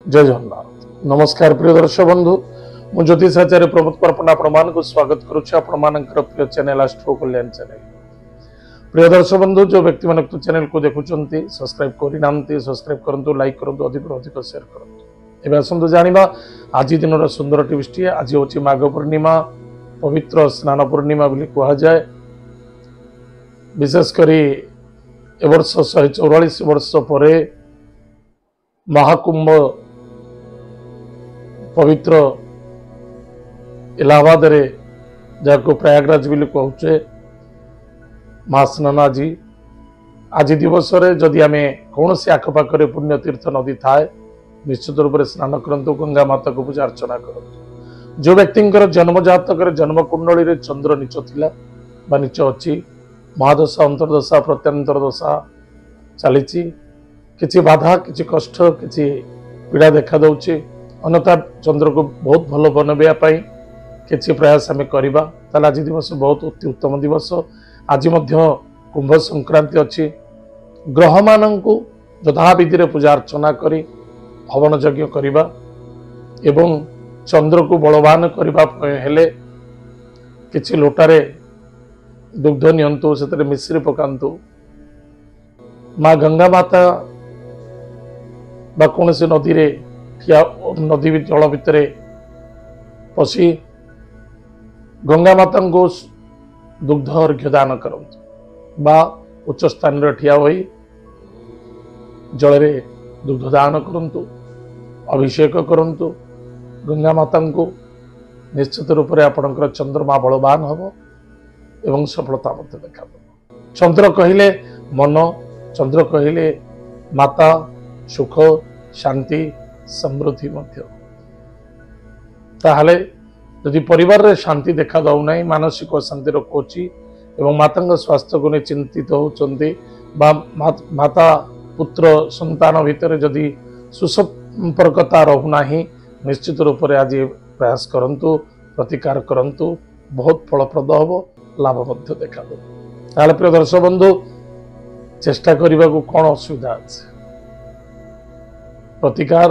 जय जगन्नाथ। नमस्कार प्रिय दर्शक बंधु, मु ज्योतिषाचार्य प्रमोद परपना आपण को स्वागत करुच्ची आपण प्रिय चैनल एस्ट्रो कल्याण चैनल। प्रिय दर्शक बंधु, जो व्यक्ति मान चैनल को देखुंती सब्सक्राइब करना सब्सक्राइब करूँ, लाइक करूँ, अधिक शेयर करूँ। एवं आसतु जाना आज दिन सुंदर टिप्सटी। आज हूँ माघ पूर्णिमा, पवित्र स्नान पूर्णिमा कहुए। विशेषकर एवर्ष 144 वर्ष पर महाकुंभ पवित्र इलाहाबाद रे जहाँ प्रयागराज भी कहुचे महास्नान आज दिवस जदि आम कौन से आखपाखे पुण्य तीर्थ नदी थाए निश्चित रूप से स्नान करंतु, गंगा माता को पूजा अर्चना करंतु। जो व्यक्ति जन्म जातक जन्म कुंडली चंद्र नीच थिला बा नीच अच्छी, महादशा अंतर्दशा प्रत्यंतर दशा चली, किसी बाधा किसी कष्ट किसी पीड़ा देखा दौचे, अन्यथा चंद्र को बहुत भल बनवाई किसी प्रयास आम करवा। आज दिवस बहुत अति उत्तम दिवस। आज कुंभ संक्रांति अच्छी। ग्रह मान यथाविधि पूजा अर्चना करी हवन यज्ञ करवा एवं चंद्र को बलवान करने किसी लोटारे दुग्ध नियंतु, से मिश्री पकांतु। माँ गंगा माता बा कौन से नदी रे नदी जल भितर पशि गंगा माता को दुग्ध अर्घ्य दान करंतु बा उच्च स्थान रे ठिया होई जल रे दुग्ध दान करंतु, अभिषेक करंतु। गंगा माता को निश्चित रूप से आपणकर चंद्रमा बलवान हम एवं सफलता मध्य देखा। चंद्र कहले मन, चंद्र कहले माता, सुख, शांति, समृद्धि मध्य। ताहले यदि परिवार रे शांति देखा दौ नहीं, मानसिक अशांति रोकुची एवं माता स्वास्थ्य को नहीं चिंतित होचंती बा माता पुत्र संतान भितर जदि सुसंपर्कता रहूना, निश्चित रूप से आज प्रयास करंतु, प्रतिकार करंतु, बहुत फलप्रद हम, लाभ मध्य देखा दो। ताहले प्रिय दर्शक बंधु, चेष्टा करने को कौन असुविधा अच्छे? प्रतिकार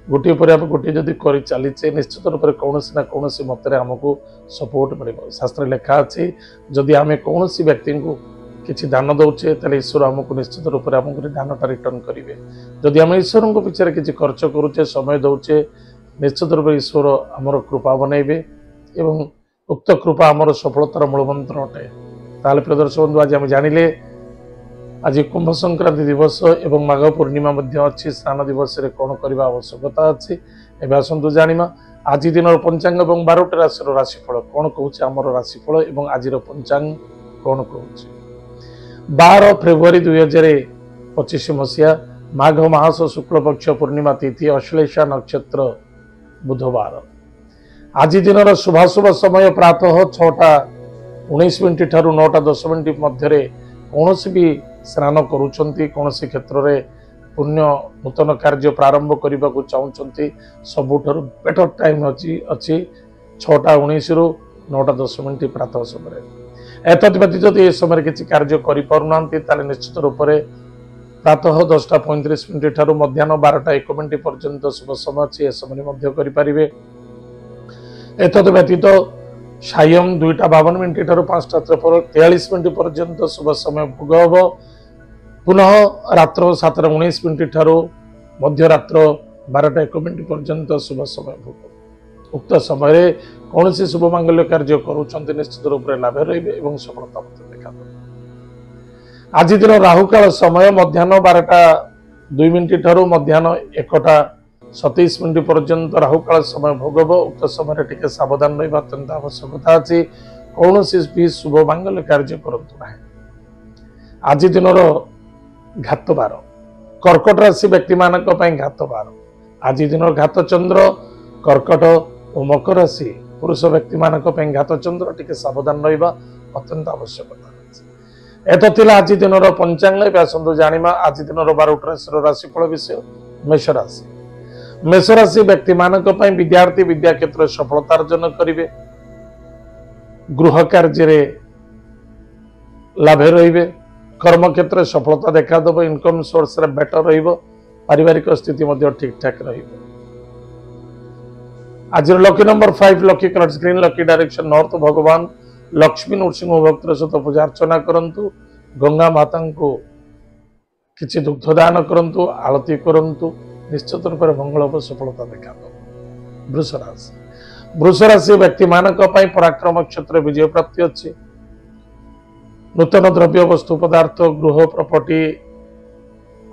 गोटे पर गोटे जदि कर चलीचे निश्चित रूप से कौन ना कौन मतरे आमको सपोर्ट मिल। शास्त्र लेखा अच्छी जदि आम कौन व्यक्ति को किसी दान दौचे तेल ईश्वर आमको निश्चित रूप से आमको दानटा रिटर्न करेंगे। जदि आम ईश्वर को पिछले किसी खर्च करुचे, समय दौचे, निश्चित रूप से ईश्वर आमर कृपा बनइबे एवं उक्त कृपा आमर सफलतार मूलमंत्र अटे। ताहले प्रिय दर्शक बंधु, आज आम जानिले आज कुंभ संक्रांति दिवस एवं माघ पूर्णिमा अच्छी। स्नान दिवस रे कौन करने आवश्यकता अच्छी एवं आसतु जाना। आज दिन पंचांग और 12टी राशि राशिफल कौन कहूँ आमर राशिफल एवं आज पंचांग कौन कहूँ। 12 फेब्रुआरी 2025 मसीहा माघ मास शुक्ल पक्ष पूर्णिमा तिथि अश्लेषा नक्षत्र बुधवार। आज दिन शुभाशुभ समय प्रातः 6:19 ठारू 9:10 मध्य कौन भी स्नान करुँच, कौन क्षेत्र में पुण्य नूतन कार्य प्रारंभ करने को चाहते सबुठ बेटर टाइम अच्छी 6:19 रू 9:10 प्रातः समय। एतद व्यतीत यदि समय किसी कार्य करें निश्चित रूप से प्रातः 10:35 ठारू मध्याह्न 12:01 पर्यंत शुभ समय अच्छी, समय करें। एतद व्यतीत सायं 2:52 ठारू 5:43 पर्यंत शुभ समय भोग हम। पुनः रात्र 7:19 ठारू मध्यरात्र 12:01 पर्यंत शुभ समय भोग। उक्त समय कौन सी शुभ मांगल्य कार्य करुँच निश्चित रूप से लाभ रे सफलता देखा। आज दिन राहुकाल समय मध्याह्न 12:02 ठारू मध्याह्न 1:27 पर्यंत राहुकाल समय भोग। उक्त समय टिके सावधान रहा अत्यंत आवश्यकता अच्छी। कौन भी शुभ मांगल्य कार्य करंतु ना। आज दिन घात बार कर्कट राशि व्यक्ति मान घात बार। आज दिन घात चंद्र कर्कट और मकर राशि पुरुष व्यक्ति मान घात चंद्र टिके सावधान रहा अत्यंत आवश्यकता। एत थिला आज दिन पंचांग। आसतु जाना आज दिन 12टी राशि राशिफल विषय। मेष राशि। मेष राशि व्यक्ति मान विद्यार्थी विद्या क्षेत्र सफलता अर्जन करेंगे। गृह कार्य लाभ रे कर्म क्षेत्र में सफलता देखा इनकम सोर्स रे बेटर पारिवारिक स्थिति ठीक ठाक रही। आज lucky number 5 lucky colours green lucky direction north भगवान लक्ष्मी नृसिंह भक्त सहित पूजा अर्चना करंतु गंगा माता को किसी दुग्ध दान करंतु आरती करंतु निश्चित रूप से मंगल और सफलता देखा। वृष राशि व्यक्ति मानक पराक्रम क्षेत्र विजय प्राप्ति अच्छी नूतन द्रव्य वस्तु पदार्थ गृह प्रॉपर्टी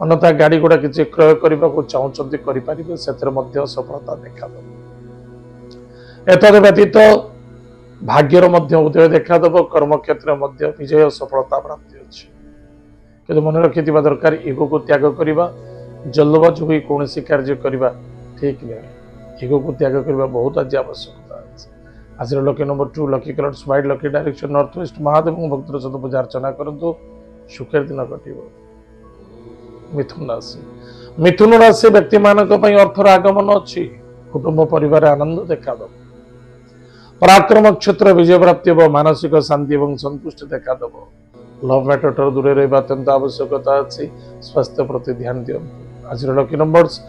अन्यथा गाड़ी गुड़ा किसी क्रय करने को चाहते करें सफलता देखा। एतद व्यतीत भाग्यर उदय देखादेव कर्म क्षेत्र विजय सफलता प्राप्ति अच्छी कि मन रखि दरकार इगो को त्याग करने जल्दबाज हुई कौन कार्य करने ठीक नहीं इगो को त्याग करने बहुत आज आवश्यकता है। आज lucky number 2 lucky colours white lucky direction north west Mahadev भक्त सहित पूजा अर्चना करंतु सुखेर दिन कटिब। मिथुन राशि व्यक्ति मानक अर्थर आगमन अच्छी कुटुंब परिवार आनंद देखादेव पराक्रम क्षेत्र विजय प्राप्ति और मानसिक शांति और संतुष्टि देखादेव। लव मैटर ठार दूरे रहा अत्यंत आवश्यकता अच्छी स्वास्थ्य प्रति ध्यान दिंतु। आज lucky numbers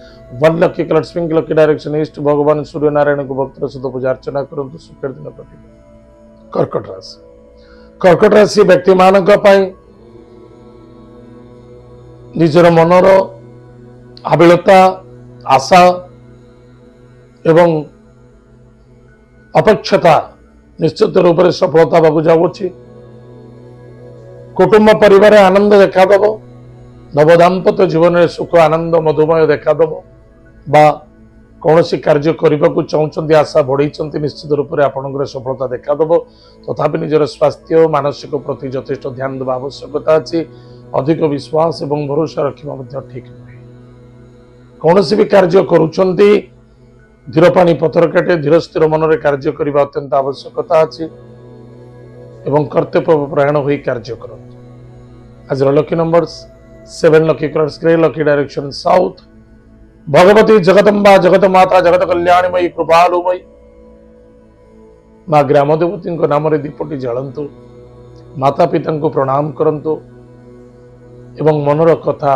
1 lucky colours pink lucky direction east भगवान सूर्य नारायण को भक्त सहित पूजा अर्चना करंतु सुखेर दिन कटिब। कर्कट राशि व्यक्ति मानक निजर मनर आबिलता आशा एवं अपेक्षता निश्चित रूप से सफलता बाबू जाऊँगी कुटुंब परिवार आनंद देखादेव नवदाम्पत्य जीवन में सुख आनंद मधुमय देखादेव बा कौन सी कार्य करने को चाहते आशा बढ़ई निश्चित रूप से आपंकर सफलता देखादेव तथापि निजर स्वास्थ्य मानसिक प्रति यथेष ध्यान देवा आवश्यकता अच्छी अधिक विश्वास और भरोसा रखा ठीक नुहे कौन भी कार्य करुँच धीर पानी पथर काटे धीर स्थिर मन में कार्य करने अत्यंत आवश्यकता अच्छी एवं कर्तव्य प्रयाण हो कार्य करंतु। आज lucky numbers 7 lucky colours grey lucky direction south Bhagwati Jagdamba जगत माता जगत कल्याणमयी कृपालुमयी माँ ग्राम देवती नाम दीपटी जलंतु माता पिता को प्रणाम करंतु एवं मनर कथा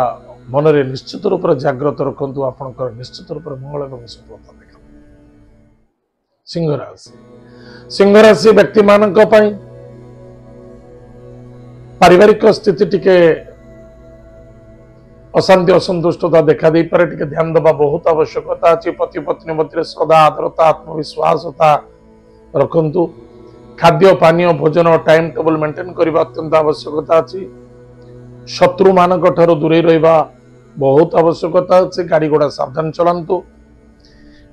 मन रे निश्चित रूप से जागृत रखु आपंकर निश्चित रूप से मंगल और सफलता देखा। सिंह राशि व्यक्ति मानक पारिवारिक स्थिति टिके अशांति असंतुष्टता देखा दे पारे टिके ध्यान देवा बहुत आवश्यकता अच्छी पति पत्नी मध्य श्रद्धा आदरता आत्मविश्वासता रखु खाद्य पानीय भोजन टाइम टेबल मेंटेन करने अत्यंत आवश्यकता अच्छी शत्रु मानक ठारो दूरे रहिबा बहुत आवश्यकता अच्छी गाड़ी घोड़ा सावधान चलांतु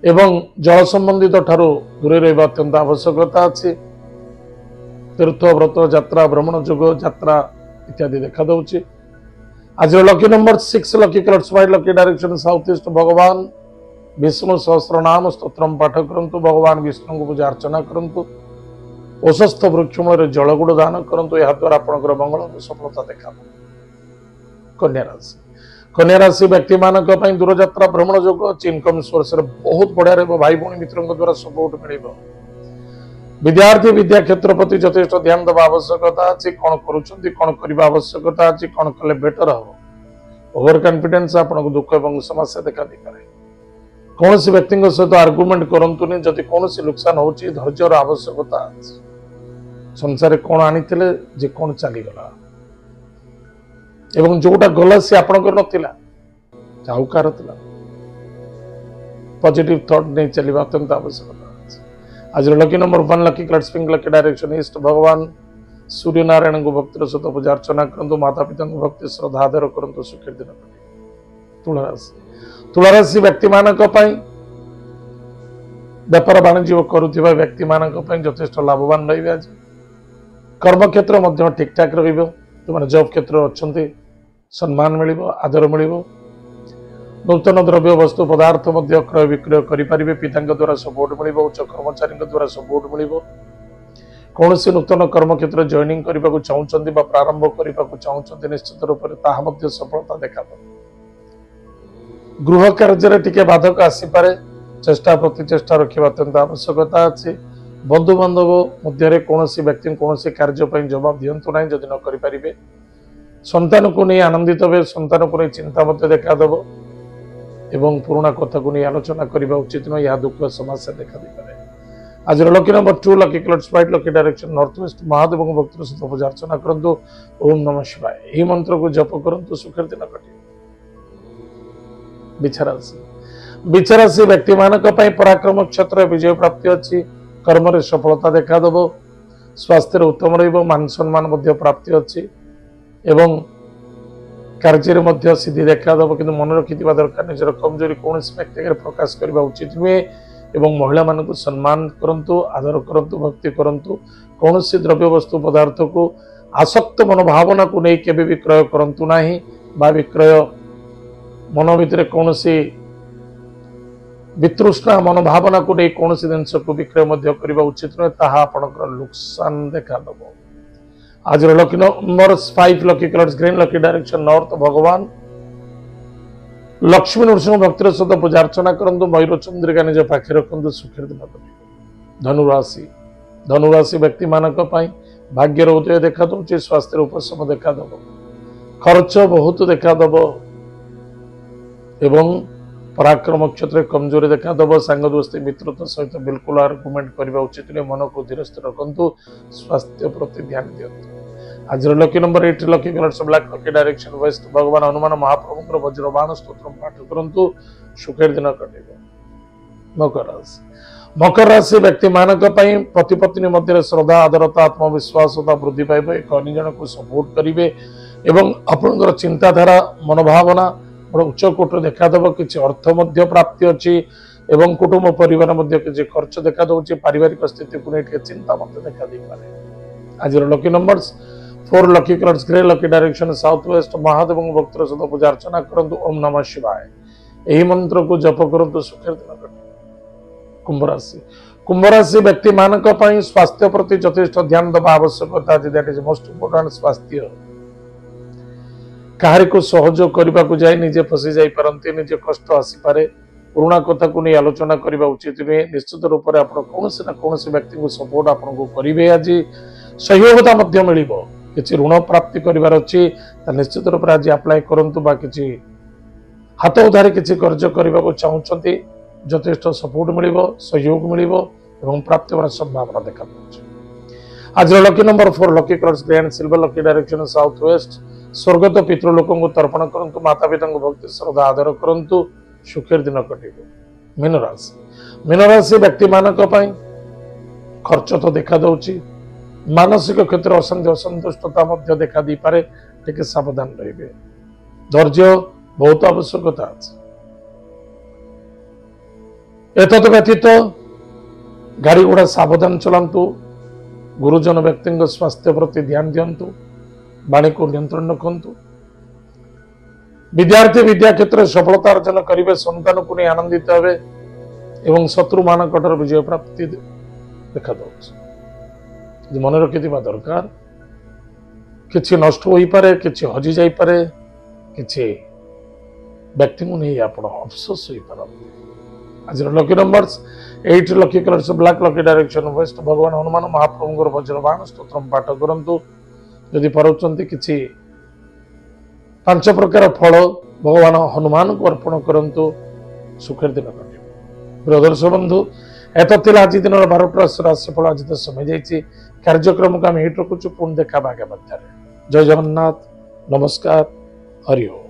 एवं जल संबंधित ठारो दूरे रहिबा अत्यंत आवश्यकता अच्छी तीर्थ व्रत यात्रा भ्रमण जोग यात्रा इत्यादि देखा दौची। आज lucky number 6 lucky colours white lucky direction south east भगवान विष्णु सहस्रनाम स्तोत्रम पाठ करंतु भगवान विष्णु को पूजा अर्चना करंतु औषस्थ वृक्ष मूल जलगुड़ दान करंतु यह द्वारा आपंकर मंगल और सफलता देखा। कन्या राशि व्यक्ति मानक दूर यात्रा भ्रमण जोग अच्छी इनकम सोर्स बहुत बढ़िया रहा भाई भाई मित्रों द्वारा सपोर्ट मिल विद्यार्थी विद्या क्षेत्र प्रति यथेष ध्यान देवा आवश्यकता अच्छी कौन करने आवश्यकता अच्छी कौन कले बेटर हम ओवर कॉन्फिडेंस आपको दुख और समस्या देखा दी पारे कौन सी व्यक्ति सहित आर्गुमेंट करंतुनी जदि कौन सी नुकसान हो धैर्यर आवश्यकता अच्छी संसार कौन आनी जे कौन चलीगला एवं जोटा गला सी आपणकर नथिला जाऊ कार थिला पॉजिटिव थॉट नहीं चलिबा अत्यंत आवश्यकता। आज lucky number 1 lucky colours pink lucky direction east भगवान सूर्य नारायण को भक्त सहित पूजा अर्चना करंतु माता पिता को भक्ति श्रद्धा आदर करंतु सुखेर दिन कटे। तुला राशि व्यक्ति मानक व्यापार वाणिज्य करुवा व्यक्ति मानक यथेष लाभवान रही आज कर्म क्षेत्र ठीक ठाक रही जॉब क्षेत्र अच्छा सम्मान मिल आदर मिल नूतन द्रव्य वस्तु पदार्थ क्रय विक्रय करें पिता द्वारा सपोर्ट मिल उच्च कर्मचारी द्वारा सपोर्ट मिल कौन से नूतन कर्म क्षेत्र जॉइनिंग करने को चाहते प्रारंभ करने को चाहते निश्चित रूप से सफलता देखा गृह कार्य टिके बाधक आसीपे चेष्टा प्रतिचेष्टा रखा अत्यंत आवश्यकता अच्छी बंधु बांधव मध्य कौन व्यक्ति कौन कार्य जवाब दिंतु ना जदि न करें संतान को नहीं आनंदित हे संतान को नहीं चिंता देखा एवं पुराणा कथा को नहीं आलोचना करने उचित नुह या दुख समस्या देखा दी पारे। आज lucky number 2 lucky colours white lucky direction north west Mahadev भक्तर सहित पूजा अर्चना करंतु ओम नमः शिवाय यह मंत्र को जप करंतु सुखर दिन कटे। बिछरासी व्यक्ति मानक पराक्रम क्षेत्र विजय प्राप्ति अच्छी कर्म रे सफलता देखा दब स्वास्थ्य उत्तम रहिबो मान सम्मान मध्य प्राप्ति अच्छी एवं कार्य मध्य सिद्धि देखा दब कि मन रखिथिबा दरकार निजर कमजोरी कौन व्यक्ति प्रकाश करबा उचित नुहे एवं महिला मान को सम्मान करंतु आदर करंतु भक्ति करंतु कौन द्रव्य वस्तु पदार्थ को आसक्त मनोभावना को नहीं केबे भी क्रय करंतु नाही बा विक्रय मन भितर कौन वितृष्णा मनोभावना को नहीं कौन जिनस को विक्रय करने उचित नुहे ताहा आपनकर नुकसान देखा दब। आज lucky number 5 lucky colours green lucky direction north भगवान लक्ष्मी नृसिंह भक्तिर सहित पूजा अर्चना करंतु मयूर चंद्रिका निज पाखे रखु सुखर दिन कटे। धनुराशि व्यक्ति मानक भाग्यर उदय देखा दौर स्वास्थ्य उपशम देखा दब खर्च बहुत देखा दब एवं पराक्रम क्षेत्र कमजोरी देखा दब सांग दोस्ती मित्रता सहित बिल्कुल आर्गुमेंट करने उचित नुहे मन को धीर स्थिर रखु स्वास्थ्य प्रति ध्यान दिंतु। आज lucky number 8 lucky colours black lucky direction waste भगवान हनुमान महाप्रभु वज्रबाण स्तोत्र पाठ करंतु सुखर दिन कटे। मकर राशि व्यक्ति मानक पति पत्नी मध्य श्रद्धा आदरता आत्मविश्वासता वृद्धि पाइब एक अन्य जन को सपोर्ट करेंगे एवं आपंकर चिंताधारा मनोभावना बड़ा उच्च कोट देखा दब कि अर्थ मध्य प्राप्ति अच्छी एवं कुटुंब परिवार मध्य किसी खर्च देखा दौर पारिवारिक स्थिति को नहीं चिंता देखा दे पारे। आज lucky numbers 4 lucky colours grey lucky direction south west Mahadev भक्तर सहित पूजा अर्चना करंतु ओम नमः शिवाय यही मंत्र को जप करंतु सुखर दिन कटे। कुंभराशि व्यक्ति मानक स्वास्थ्य प्रति यथेष्ट ध्यान दबा आवश्यकता दैट इज मोस्ट इंपोर्टेंट। स्वास्थ्य कहारी को सहयोग करने को जाए निजे फसी जाई पारंती निजे कष्ट आसी पारे पुराणा कथा को नहीं आलोचना करने उचित नुहे। निश्चित रूप से आप कौन ना कौन व्यक्ति को सपोर्ट आपको करेंगे। आज सहयोगता मिल कि ऋण प्राप्ति कर निश्चित रूप से आज आप्लाय करंतु बा किसी हाथ उधारी किसी कर्ज करने को चाहते यथेष्ट सपोर्ट मिल सहयोग मिल प्राप्ति होने संभावना देखा दे। आज lucky number 4 lucky colours grey and silver lucky direction south west स्वर्गत पितृलोक को तर्पण करंतु माता पिता भक्ति श्रद्धा आदर करंतु सुखर दिन कटे। मीनराशि व्यक्ति मानक खर्च तो देखा दौची मानसिक क्षेत्र अशांति असंतुष्टता मध्य देखा दी पारे टिके सावधान रहिबे। धैर्य बहुत आवश्यकता अछि। एतद व्यतीत गाड़ी गुड़ा सावधान चलांतु गुरुजन व्यक्ति स्वास्थ्य प्रति ध्यान दिंतु वाणी को नियंत्रण रखु। विद्यार्थी विद्या क्षेत्र सफलता अर्जन करेंगे संतान को नहीं आनंदित हे एवं शत्रु मान विजय प्राप्ति देखा दौर मन रखि दरकार किसी नष्ट हो पारे किसी हजि जाई पारे किसी व्यक्ति को नहीं आप अफसोस हो पारती। आज lucky numbers 8 lucky colours black lucky direction waste भगवान हनुमान महाप्रभु वज्रबाण स्तोत्र पाठ करंतु यदि पारुचंती किसी 5 प्रकार फल भगवान हनुमान को अर्पण करंतु सुखर दिन कटे। प्रिय दर्शक बंधु एत आज दिन 12टा राशिफल आज तो समय जाइए कार्यक्रम को आम हिट रखुचु पुणी देखा आगे मध्य। जय जगन्नाथ नमस्कार हरि ओम।